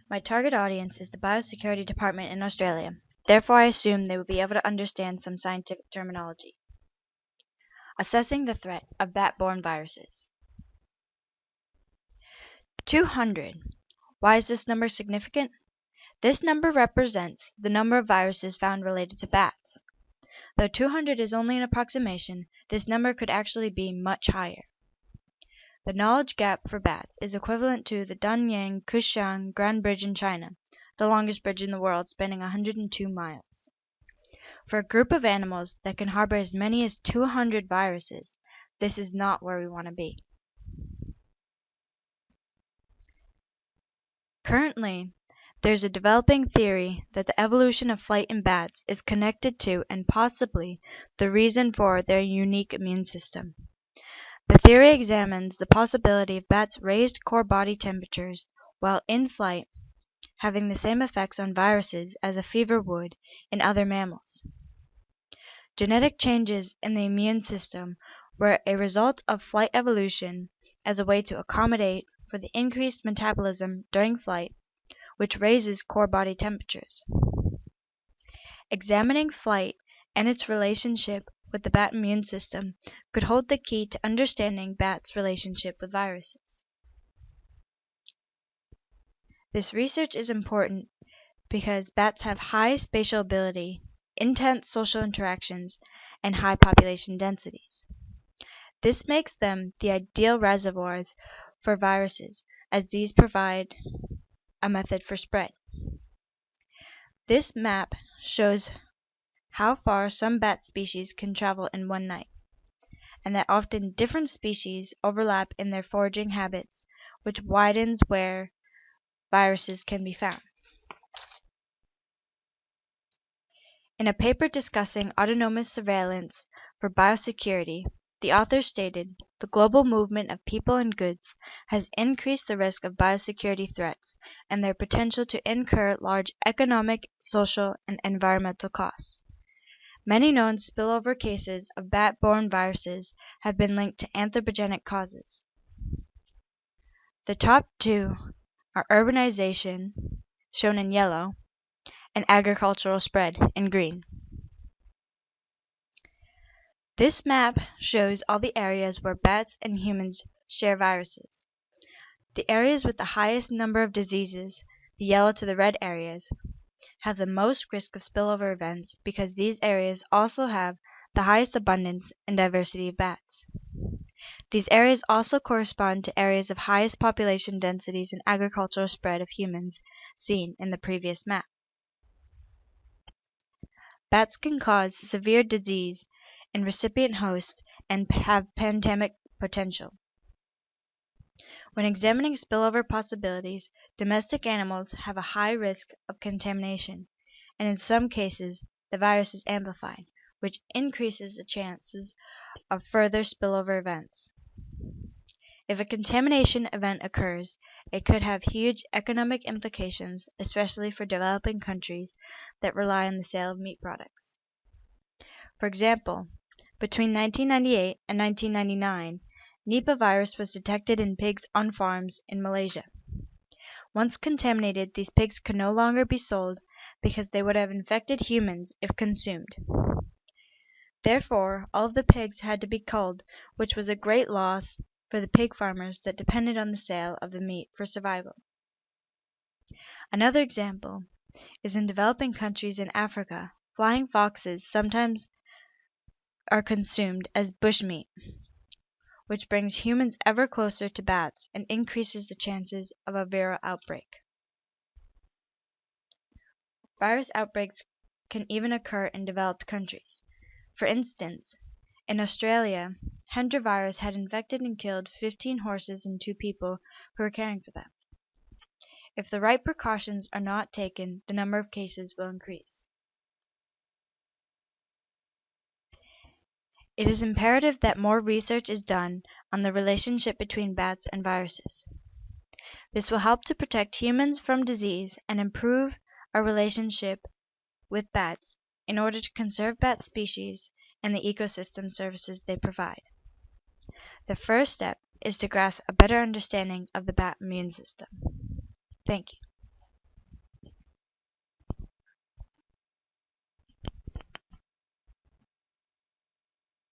My target audience is the Biosecurity Department in Australia. Therefore, I assume they will be able to understand some scientific terminology. Assessing the threat of bat-borne viruses. 200. Why is this number significant? This number represents the number of viruses found related to bats. Though 200 is only an approximation, this number could actually be much higher. The knowledge gap for bats is equivalent to the Danyang-Kushan Grand Bridge in China, the longest bridge in the world, spanning 102 miles. For a group of animals that can harbor as many as 200 viruses, this is not where we want to be. Currently, there's a developing theory that the evolution of flight in bats is connected to and possibly the reason for their unique immune system. The theory examines the possibility of bats' raised core body temperatures while in flight having the same effects on viruses as a fever would in other mammals. Genetic changes in the immune system were a result of flight evolution as a way to accommodate for the increased metabolism during flight, which raises core body temperatures. Examining flight and its relationship with the bat immune system could hold the key to understanding bats' relationship with viruses. This research is important because bats have high spatial ability, intense social interactions, and high population densities. This makes them the ideal reservoirs for viruses, as these provide a method for spread. This map shows how far some bat species can travel in one night, and that often different species overlap in their foraging habits, which widens where viruses can be found. In a paper discussing autonomous surveillance for biosecurity, the authors stated, "The global movement of people and goods has increased the risk of biosecurity threats and their potential to incur large economic, social, and environmental costs. Many known spillover cases of bat-borne viruses have been linked to anthropogenic causes. The top two are urbanization, shown in yellow, and agricultural spread in green." This map shows all the areas where bats and humans share viruses. The areas with the highest number of diseases, the yellow to the red areas, have the most risk of spillover events because these areas also have the highest abundance and diversity of bats. These areas also correspond to areas of highest population densities and agricultural spread of humans seen in the previous map. Bats can cause severe disease in recipient hosts and have pandemic potential. When examining spillover possibilities, domestic animals have a high risk of contamination, and in some cases the virus is amplified, which increases the chances of further spillover events. If a contamination event occurs, it could have huge economic implications, especially for developing countries that rely on the sale of meat products. For example, between 1998 and 1999, Nipah virus was detected in pigs on farms in Malaysia. Once contaminated, these pigs could no longer be sold because they would have infected humans if consumed. Therefore, all of the pigs had to be culled, which was a great loss for the pig farmers that depended on the sale of the meat for survival. Another example is in developing countries in Africa. Flying foxes sometimes are consumed as bushmeat, which brings humans ever closer to bats and increases the chances of a viral outbreak. Virus outbreaks can even occur in developed countries. For instance, in Australia, Hendra virus had infected and killed 15 horses and 2 people who were caring for them. If the right precautions are not taken, the number of cases will increase. It is imperative that more research is done on the relationship between bats and viruses. This will help to protect humans from disease and improve our relationship with bats in order to conserve bat species and the ecosystem services they provide. The first step is to grasp a better understanding of the bat immune system. Thank you.